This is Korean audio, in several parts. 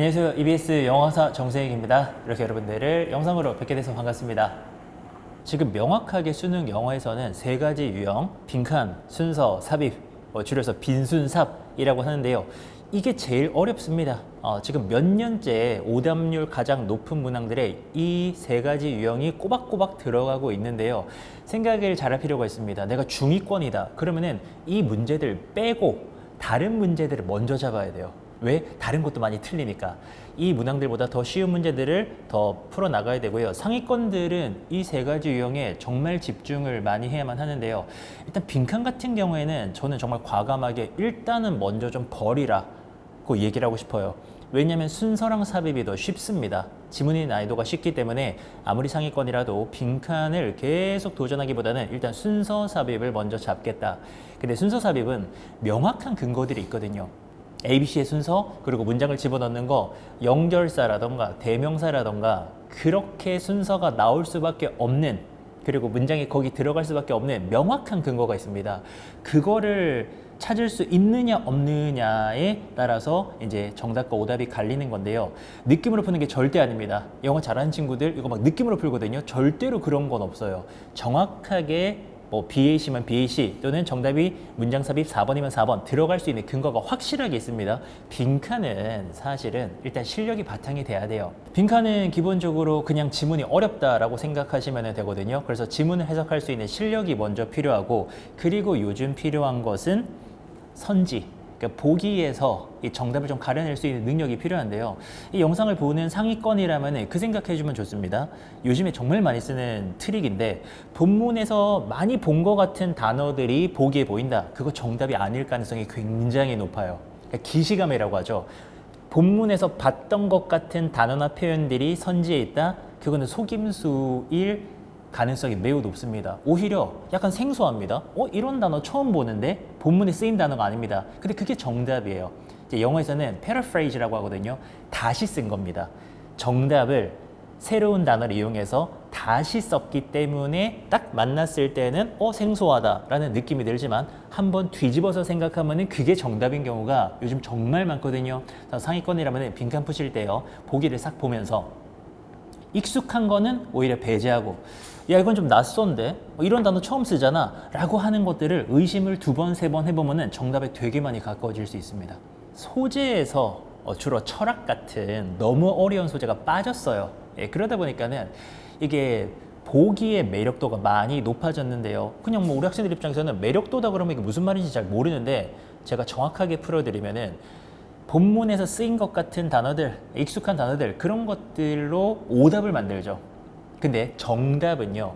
안녕하세요. EBS 영어사 정세익입니다. 이렇게 여러분들을 영상으로 뵙게 돼서 반갑습니다. 지금 명확하게 수능 영어에서는 세 가지 유형, 빈칸, 순서, 삽입, 줄여서 빈순삽이라고 하는데요. 이게 제일 어렵습니다. 지금 몇 년째 오답률 가장 높은 문항들에 이 세 가지 유형이 꼬박꼬박 들어가고 있는데요. 생각을 잘할 필요가 있습니다. 내가 중위권이다. 그러면은 이 문제들 빼고 다른 문제들을 먼저 잡아야 돼요. 왜? 다른 것도 많이 틀리니까. 이 문항들보다 더 쉬운 문제들을 더 풀어나가야 되고요. 상위권들은 이 세 가지 유형에 정말 집중을 많이 해야만 하는데요. 일단 빈칸 같은 경우에는 저는 정말 과감하게 일단은 먼저 좀 버리라고 얘기를 하고 싶어요. 왜냐하면 순서랑 삽입이 더 쉽습니다. 지문의 난이도가 쉽기 때문에 아무리 상위권이라도 빈칸을 계속 도전하기보다는 일단 순서 삽입을 먼저 잡겠다. 근데 순서 삽입은 명확한 근거들이 있거든요. ABC의 순서, 그리고 문장을 집어넣는 거, 연결사라던가 대명사라던가 그렇게 순서가 나올 수밖에 없는, 그리고 문장이 거기 들어갈 수밖에 없는 명확한 근거가 있습니다. 그거를 찾을 수 있느냐 없느냐에 따라서 이제 정답과 오답이 갈리는 건데요. 느낌으로 푸는 게 절대 아닙니다. 영어 잘하는 친구들 이거 막 느낌으로 풀거든요. 절대로 그런 건 없어요. 정확하게 BAC면 BAC 또는 정답이 문장 삽입 4번이면 4번 들어갈 수 있는 근거가 확실하게 있습니다. 빈칸은 사실은 일단 실력이 바탕이 돼야 돼요. 빈칸은 기본적으로 그냥 지문이 어렵다라고 생각하시면 되거든요. 그래서 지문을 해석할 수 있는 실력이 먼저 필요하고, 그리고 요즘 필요한 것은 선지, 그러니까 보기에서 이 정답을 좀 가려낼 수 있는 능력이 필요한데요. 이 영상을 보는 상위권이라면 그 생각해주면 좋습니다. 요즘에 정말 많이 쓰는 트릭인데, 본문에서 많이 본 것 같은 단어들이 보기에 보인다. 그거 정답이 아닐 가능성이 굉장히 높아요. 그러니까 기시감이라고 하죠. 본문에서 봤던 것 같은 단어나 표현들이 선지에 있다. 그거는 속임수일 가능성이 매우 높습니다. 오히려 약간 생소합니다. 이런 단어 처음 보는데 본문에 쓰인 단어가 아닙니다. 근데 그게 정답이에요. 이제 영어에서는 paraphrase라고 하거든요. 다시 쓴 겁니다. 정답을 새로운 단어를 이용해서 다시 썼기 때문에 딱 만났을 때는 생소하다라는 느낌이 들지만 한번 뒤집어서 생각하면 그게 정답인 경우가 요즘 정말 많거든요. 상위권이라면 빈칸 푸실 때요. 보기를 싹 보면서 익숙한 거는 오히려 배제하고, 야 이건 좀 낯선데 이런 단어 처음 쓰잖아 라고 하는 것들을 의심을 2번, 3번 해보면 정답에 되게 많이 가까워질 수 있습니다. 소재에서 주로 철학 같은 너무 어려운 소재가 빠졌어요. 그러다 보니까는 이게 보기의 매력도가 많이 높아졌는데요. 그냥 우리 학생들 입장에서는 매력도다 그러면 이게 무슨 말인지 잘 모르는데, 제가 정확하게 풀어드리면은 본문에서 쓰인 것 같은 단어들, 익숙한 단어들, 그런 것들로 오답을 만들죠. 근데 정답은요,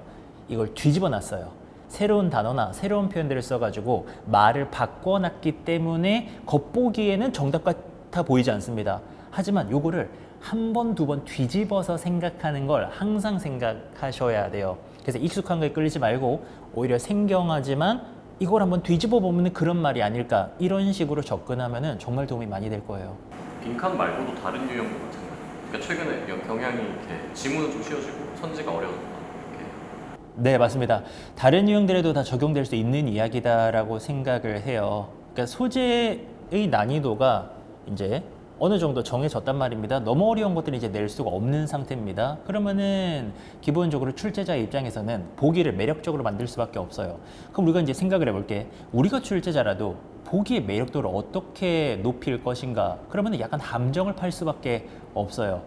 이걸 뒤집어 놨어요. 새로운 단어나 새로운 표현들을 써가지고 말을 바꿔놨기 때문에 겉보기에는 정답 같아 보이지 않습니다. 하지만 요거를 한 번, 2번 뒤집어서 생각하는 걸 항상 생각하셔야 돼요. 그래서 익숙한 거에 끌리지 말고 오히려 생경하지만 이걸 한번 뒤집어 보면 그런 말이 아닐까, 이런 식으로 접근하면 정말 도움이 많이 될 거예요. 빈칸 말고도 다른 유형도 마찬가지. 그러니까 최근에 경향이 이렇게 지문은 좀 쉬워지고 선지가 어려워졌다. 이렇게. 네, 맞습니다. 다른 유형들에도 다 적용될 수 있는 이야기다라고 생각을 해요. 그러니까 소재의 난이도가 이제 어느 정도 정해졌단 말입니다. 너무 어려운 것들은 이제 낼 수가 없는 상태입니다. 그러면은 기본적으로 출제자의 입장에서는 보기를 매력적으로 만들 수밖에 없어요. 그럼 우리가 이제 생각을 해볼게. 우리가 출제자라도 보기의 매력도를 어떻게 높일 것인가? 그러면은 약간 함정을 팔 수밖에 없어요.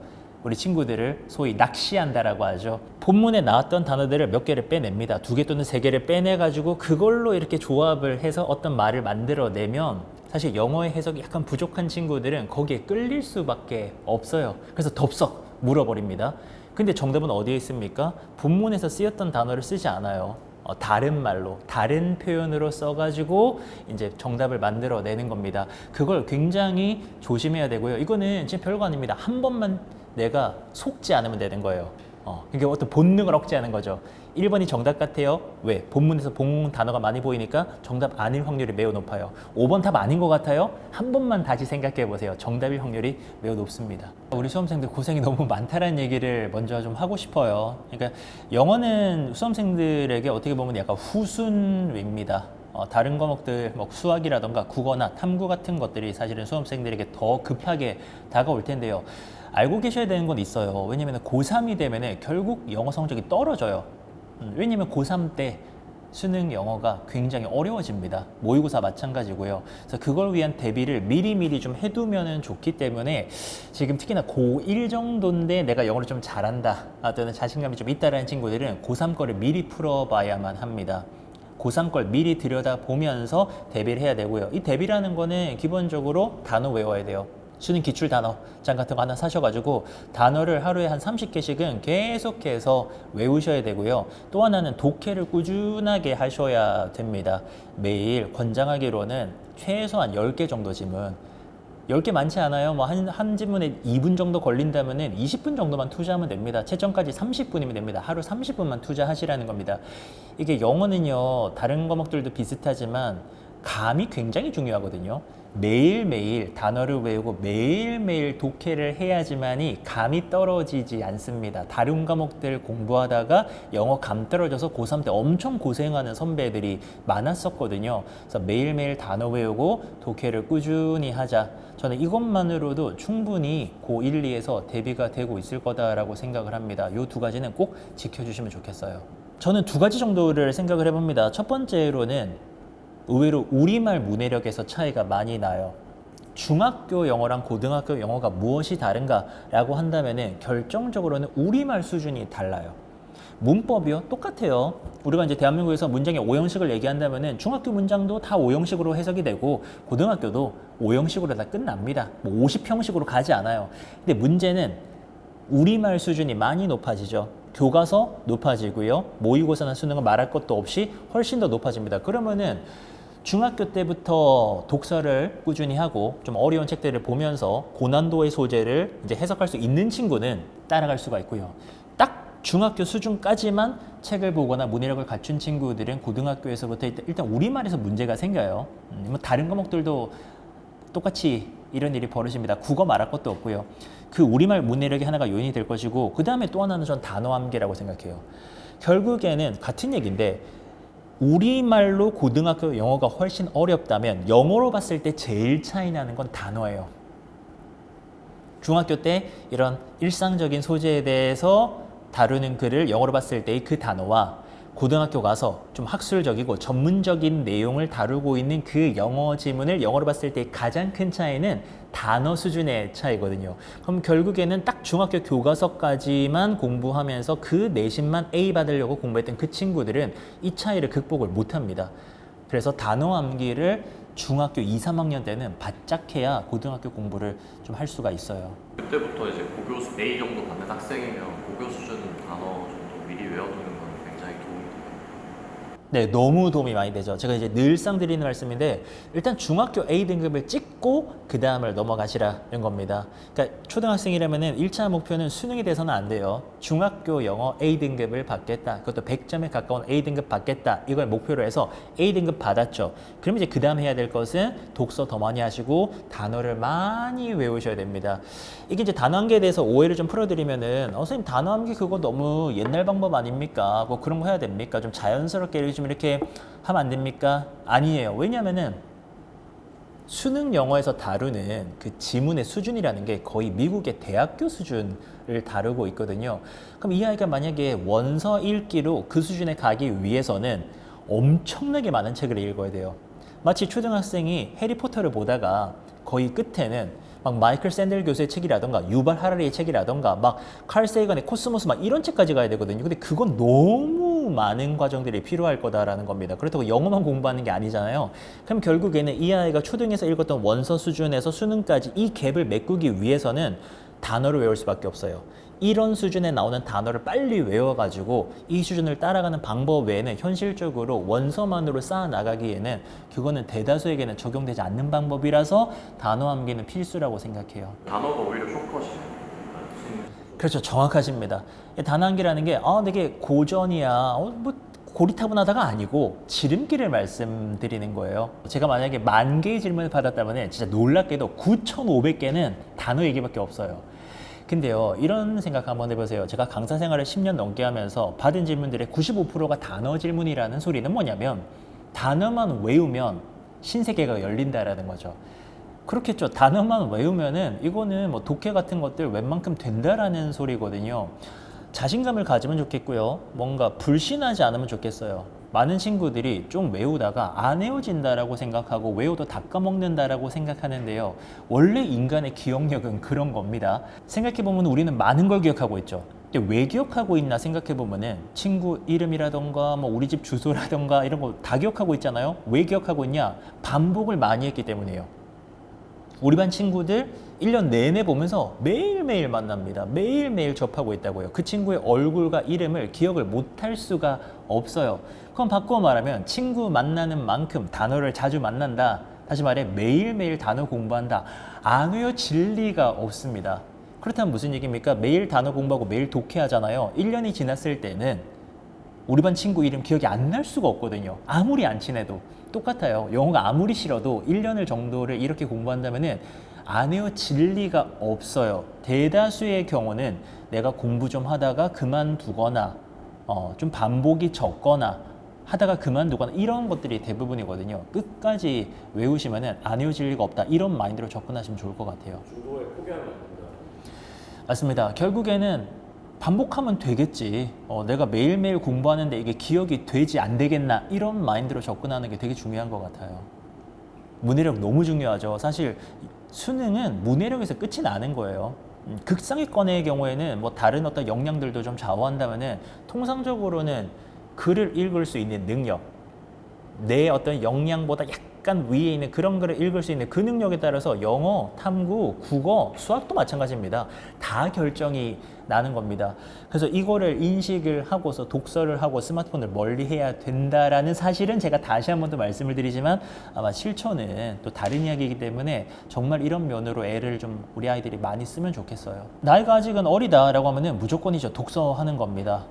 우리 친구들을 소위 낚시한다라고 하죠. 본문에 나왔던 단어들을 몇 개를 빼냅니다. 2개 또는 3개를 빼내가지고 그걸로 이렇게 조합을 해서 어떤 말을 만들어내면, 사실 영어의 해석이 약간 부족한 친구들은 거기에 끌릴 수밖에 없어요. 그래서 덥석 물어버립니다. 근데 정답은 어디에 있습니까? 본문에서 쓰였던 단어를 쓰지 않아요. 다른 말로, 다른 표현으로 써가지고 이제 정답을 만들어내는 겁니다. 그걸 굉장히 조심해야 되고요. 이거는 진짜 별거 아닙니다. 한 번만 내가 속지 않으면 되는 거예요. 그러니까 어떤 본능을 억제하는 거죠. 1번이 정답 같아요. 왜? 본문에서 본 단어가 많이 보이니까 정답 아닐 확률이 매우 높아요. 5번 답 아닌 것 같아요. 한 번만 다시 생각해 보세요. 정답일 확률이 매우 높습니다. 우리 수험생들 고생이 너무 많다는 얘기를 먼저 좀 하고 싶어요. 그러니까 영어는 수험생들에게 어떻게 보면 약간 후순위입니다. 다른 과목들 뭐 수학이라던가 국어나 탐구 같은 것들이 사실은 수험생들에게 더 급하게 다가올 텐데요. 알고 계셔야 되는 건 있어요. 왜냐면 고3이 되면 결국 영어 성적이 떨어져요. 왜냐면 고3 때 수능 영어가 굉장히 어려워집니다. 모의고사 마찬가지고요. 그래서 그걸 위한 대비를 미리미리 좀 해두면 좋기 때문에 지금 특히나 고1 정도인데 내가 영어를 좀 잘한다 또는 자신감이 좀 있다라는 친구들은 고3 거를 미리 풀어봐야만 합니다. 고3 걸 미리 들여다보면서 대비를 해야 되고요. 이 대비라는 거는 기본적으로 단어 외워야 돼요. 수능 기출 단어장 같은 거 하나 사셔가지고 단어를 하루에 한 30개씩은 계속해서 외우셔야 되고요. 또 하나는 독해를 꾸준하게 하셔야 됩니다. 매일 권장하기로는 최소한 10개 정도 지문 10개 많지 않아요. 뭐 한 지문에 2분 정도 걸린다면은 20분 정도만 투자하면 됩니다. 채점까지 30분이면 됩니다. 하루 30분만 투자하시라는 겁니다. 이게 영어는요, 다른 과목들도 비슷하지만 감이 굉장히 중요하거든요. 매일매일 단어를 외우고 매일매일 독해를 해야지만이 감이 떨어지지 않습니다. 다른 과목들 공부하다가 영어 감 떨어져서 고3 때 엄청 고생하는 선배들이 많았었거든요. 그래서 매일매일 단어 외우고 독해를 꾸준히 하자. 저는 이것만으로도 충분히 고1, 2에서 대비가 되고 있을 거다라고 생각을 합니다. 이 두 가지는 꼭 지켜주시면 좋겠어요. 저는 두 가지 정도를 생각을 해봅니다. 첫 번째로는 의외로 우리말 문해력에서 차이가 많이 나요. 중학교 영어랑 고등학교 영어가 무엇이 다른가라고 한다면은 결정적으로는 우리말 수준이 달라요. 문법이요? 똑같아요. 우리가 이제 대한민국에서 문장의 5형식을 얘기한다면은 중학교 문장도 다 5형식으로 해석이 되고 고등학교도 5형식으로 다 끝납니다. 뭐 50형식으로 가지 않아요. 근데 문제는 우리말 수준이 많이 높아지죠. 교과서 높아지고요. 모의고사나 수능은 말할 것도 없이 훨씬 더 높아집니다. 그러면은 중학교 때부터 독서를 꾸준히 하고 좀 어려운 책들을 보면서 고난도의 소재를 이제 해석할 수 있는 친구는 따라갈 수가 있고요. 딱 중학교 수준까지만 책을 보거나 문해력을 갖춘 친구들은 고등학교에서부터 일단 우리말에서 문제가 생겨요. 뭐 다른 과목들도 똑같이 이런 일이 벌어집니다. 국어 말할 것도 없고요. 그 우리말 문해력이 하나가 요인이 될 것이고 그 다음에 또 하나는 전 단어 암기라고 생각해요. 결국에는 같은 얘기인데 우리말로 고등학교 영어가 훨씬 어렵다면 영어로 봤을 때 제일 차이 나는 건 단어예요. 중학교 때 이런 일상적인 소재에 대해서 다루는 글을 영어로 봤을 때의 그 단어와 고등학교 가서 좀 학술적이고 전문적인 내용을 다루고 있는 그 영어 지문을 영어로 봤을 때 가장 큰 차이는 단어 수준의 차이거든요. 그럼 결국에는 딱 중학교 교과서까지만 공부하면서 그 내신만 A 받으려고 공부했던 그 친구들은 이 차이를 극복을 못합니다. 그래서 단어 암기를 중학교 2, 3학년 때는 바짝 해야 고등학교 공부를 좀 할 수가 있어요. 그때부터 이제 고교 A 정도 받는 학생이면 고교 수준 단어 정도 미리 외워두는 건 굉장히 도움이 돼요. 네, 너무 도움이 많이 되죠. 제가 이제 늘상 드리는 말씀인데 일단 중학교 A 등급을 찍고 그 다음을 넘어가시라는 겁니다. 그러니까 초등학생이라면은 1차 목표는 수능이 돼서는 안 돼요. 중학교 영어 A 등급을 받겠다. 그것도 100점에 가까운 A 등급 받겠다. 이걸 목표로 해서 A 등급 받았죠. 그럼 이제 그 다음 해야 될 것은 독서 더 많이 하시고 단어를 많이 외우셔야 됩니다. 이게 이제 단어 암기에 대해서 오해를 좀 풀어드리면은 선생님 단어 암기 그거 너무 옛날 방법 아닙니까? 뭐 그런 거 해야 됩니까? 좀 자연스럽게 좀 이렇게 하면 안 됩니까? 아니에요. 왜냐면은 수능 영어에서 다루는 그 지문의 수준이라는 게 거의 미국의 대학교 수준을 다루고 있거든요. 그럼 이 아이가 만약에 원서 읽기로 그 수준에 가기 위해서는 엄청나게 많은 책을 읽어야 돼요. 마치 초등학생이 해리포터를 보다가 거의 끝에는 막 마이클 샌델 교수의 책이라던가 유발 하라리의 책이라던가 막 칼 세이건의 코스모스 막 이런 책까지 가야 되거든요. 근데 그건 너무 많은 과정들이 필요할 거다라는 겁니다. 그렇다고 영어만 공부하는 게 아니잖아요. 그럼 결국에는 이 아이가 초등에서 읽었던 원서 수준에서 수능까지 이 갭을 메꾸기 위해서는 단어를 외울 수밖에 없어요. 이런 수준에 나오는 단어를 빨리 외워가지고 이 수준을 따라가는 방법 외에는 현실적으로 원서만으로 쌓아나가기에는 그거는 대다수에게는 적용되지 않는 방법이라서 단어 암기는 필수라고 생각해요. 단어가 오히려 쇼컷이에요. 그렇죠. 정확하십니다. 단어 암기라는 게 되게 고전이야. 뭐 고리타분하다가 아니고 지름길을 말씀드리는 거예요. 제가 만약에 10,000개의 질문을 받았다면 진짜 놀랍게도 9,500개는 단어 얘기밖에 없어요. 근데요, 이런 생각 한번 해보세요. 제가 강사 생활을 10년 넘게 하면서 받은 질문들의 95%가 단어 질문이라는 소리는 뭐냐면 단어만 외우면 신세계가 열린다라는 거죠. 그렇겠죠. 단어만 외우면은 이거는 뭐 독해 같은 것들 웬만큼 된다라는 소리거든요. 자신감을 가지면 좋겠고요. 뭔가 불신하지 않으면 좋겠어요. 많은 친구들이 좀 외우다가 안 외워진다라고 생각하고 외워도 다 까먹는다라고 생각하는데요. 원래 인간의 기억력은 그런 겁니다. 생각해보면 우리는 많은 걸 기억하고 있죠. 근데 왜 기억하고 있나 생각해보면은 친구 이름이라던가 뭐 우리 집 주소라던가 이런 거 다 기억하고 있잖아요. 왜 기억하고 있냐? 반복을 많이 했기 때문이에요. 우리 반 친구들 1년 내내 보면서 매일매일 만납니다. 매일매일 접하고 있다고요. 그 친구의 얼굴과 이름을 기억을 못할 수가 없어요. 그럼 바꾸어 말하면 친구 만나는 만큼 단어를 자주 만난다. 다시 말해 매일매일 단어 공부한다. 안 외워질 리가 없습니다. 그렇다면 무슨 얘기입니까? 매일 단어 공부하고 매일 독해하잖아요. 1년이 지났을 때는 우리 반 친구 이름 기억이 안 날 수가 없거든요. 아무리 안 친해도 똑같아요. 영어가 아무리 싫어도 1년 정도를 이렇게 공부한다면은 안 외워질 리가 없어요. 대다수의 경우는 내가 공부 좀 하다가 그만두거나 좀 반복이 적거나 하다가 그만두거나 이런 것들이 대부분이거든요. 끝까지 외우시면은 안 외워질 리가 없다. 이런 마인드로 접근하시면 좋을 것 같아요. 중도에 포기하면 안 된다. 맞습니다. 결국에는 반복하면 되겠지. 내가 매일매일 공부하는데 이게 기억이 되지 안 되겠나 이런 마인드로 접근하는 게 되게 중요한 것 같아요. 문해력 너무 중요하죠. 사실 수능은 문해력에서 끝이 나는 거예요. 극상위권의 경우에는 뭐 다른 어떤 역량들도 좀 좌우한다면은 통상적으로는 글을 읽을 수 있는 능력, 내 어떤 역량보다 약간 위에 있는 그런 글을 읽을 수 있는 그 능력에 따라서 영어, 탐구, 국어, 수학도 마찬가지입니다. 다 결정이 나는 겁니다. 그래서 이거를 인식을 하고서 독서를 하고 스마트폰을 멀리 해야 된다라는 사실은 제가 다시 한 번 더 말씀을 드리지만 아마 실천은 또 다른 이야기이기 때문에 정말 이런 면으로 애를 좀 우리 아이들이 많이 쓰면 좋겠어요. 나이가 아직은 어리다라고 하면은 무조건이죠. 독서하는 겁니다.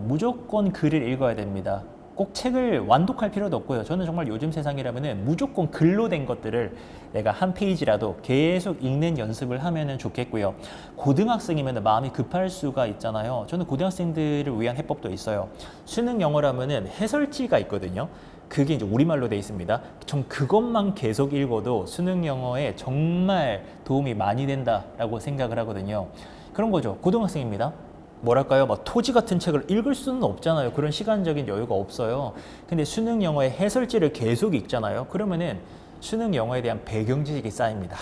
무조건 글을 읽어야 됩니다. 꼭 책을 완독할 필요도 없고요. 저는 정말 요즘 세상이라면은 무조건 글로 된 것들을 내가 한 페이지라도 계속 읽는 연습을 하면은 좋겠고요. 고등학생이면 마음이 급할 수가 있잖아요. 저는 고등학생들을 위한 해법도 있어요. 수능 영어라면은 해설지가 있거든요. 그게 이제 우리말로 돼 있습니다. 전 그것만 계속 읽어도 수능 영어에 정말 도움이 많이 된다라고 생각을 하거든요. 그런 거죠. 고등학생입니다. 뭐랄까요? 막 토지 같은 책을 읽을 수는 없잖아요. 그런 시간적인 여유가 없어요. 근데 수능 영어의 해설지를 계속 읽잖아요. 그러면은 수능 영어에 대한 배경 지식이 쌓입니다.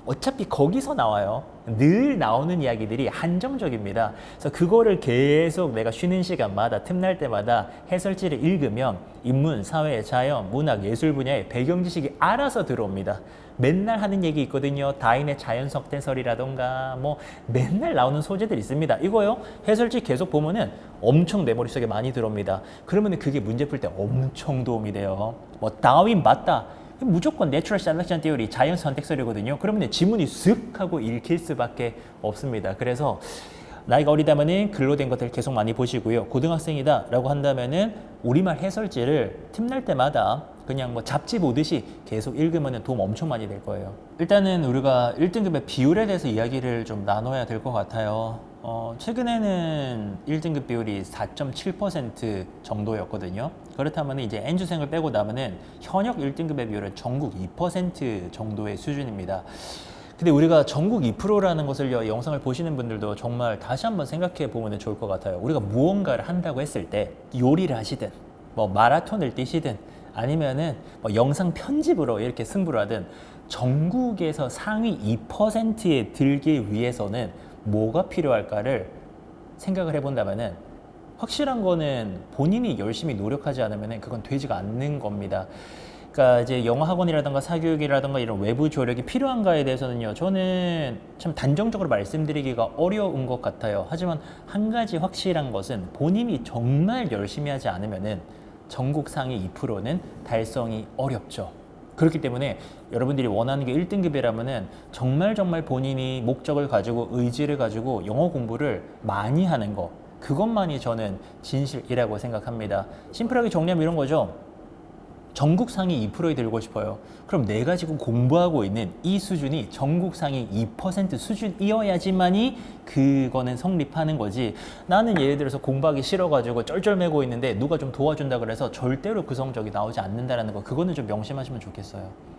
어차피 거기서 나와요. 늘 나오는 이야기들이 한정적입니다. 그래서 그거를 계속 내가 쉬는 시간마다 틈날 때마다 해설지를 읽으면 인문, 사회, 자연, 문학, 예술 분야의 배경 지식이 알아서 들어옵니다. 맨날 하는 얘기 있거든요. 다인의 자연석 해설이라던가 뭐 맨날 나오는 소재들 있습니다. 이거요. 해설지 계속 보면은 엄청 내 머릿속에 많이 들어옵니다. 그러면 그게 문제 풀 때 엄청 도움이 돼요. 뭐 다윈 맞다. 무조건 내추럴 셀렉션 티어리 자연 선택설이거든요. 그러면 지문이 쓱 하고 읽힐 수밖에 없습니다. 그래서 나이가 어리다면은 글로 된 것들 계속 많이 보시고요. 고등학생이다 라고 한다면은 우리말 해설지를 틈날 때마다 그냥 뭐 잡지 보듯이 계속 읽으면 도움 엄청 많이 될 거예요. 일단은 우리가 1등급의 비율에 대해서 이야기를 좀 나눠야 될 것 같아요. 최근에는 1등급 비율이 4.7% 정도였거든요. 그렇다면 이제 N주생을 빼고 나면은 현역 1등급의 비율은 전국 2% 정도의 수준입니다. 근데 우리가 전국 2%라는 것을 영상을 보시는 분들도 정말 다시 한번 생각해 보면 좋을 것 같아요. 우리가 무언가를 한다고 했을 때 요리를 하시든 뭐 마라톤을 뛰시든 아니면은 뭐 영상 편집으로 이렇게 승부를 하든 전국에서 상위 2%에 들기 위해서는 뭐가 필요할까를 생각을 해본다면은 확실한 거는 본인이 열심히 노력하지 않으면 그건 되지가 않는 겁니다. 그러니까 이제 영어 학원이라든가 사교육이라든가 이런 외부 조력이 필요한가에 대해서는요, 저는 참 단정적으로 말씀드리기가 어려운 것 같아요. 하지만 한 가지 확실한 것은 본인이 정말 열심히 하지 않으면은 전국 상위 2%는 달성이 어렵죠. 그렇기 때문에 여러분들이 원하는 게 1등급이라면은 정말 본인이 목적을 가지고 의지를 가지고 영어 공부를 많이 하는 거, 그것만이 저는 진실이라고 생각합니다. 심플하게 정리하면 이런 거죠. 전국 상위 2%에 들고 싶어요. 그럼 내가 지금 공부하고 있는 이 수준이 전국 상위 2% 수준이어야지만이 그거는 성립하는 거지. 나는 예를 들어서 공부하기 싫어가지고 쩔쩔매고 있는데 누가 좀 도와준다 그래서 절대로 그 성적이 나오지 않는다라는 거, 그거는 좀 명심하시면 좋겠어요.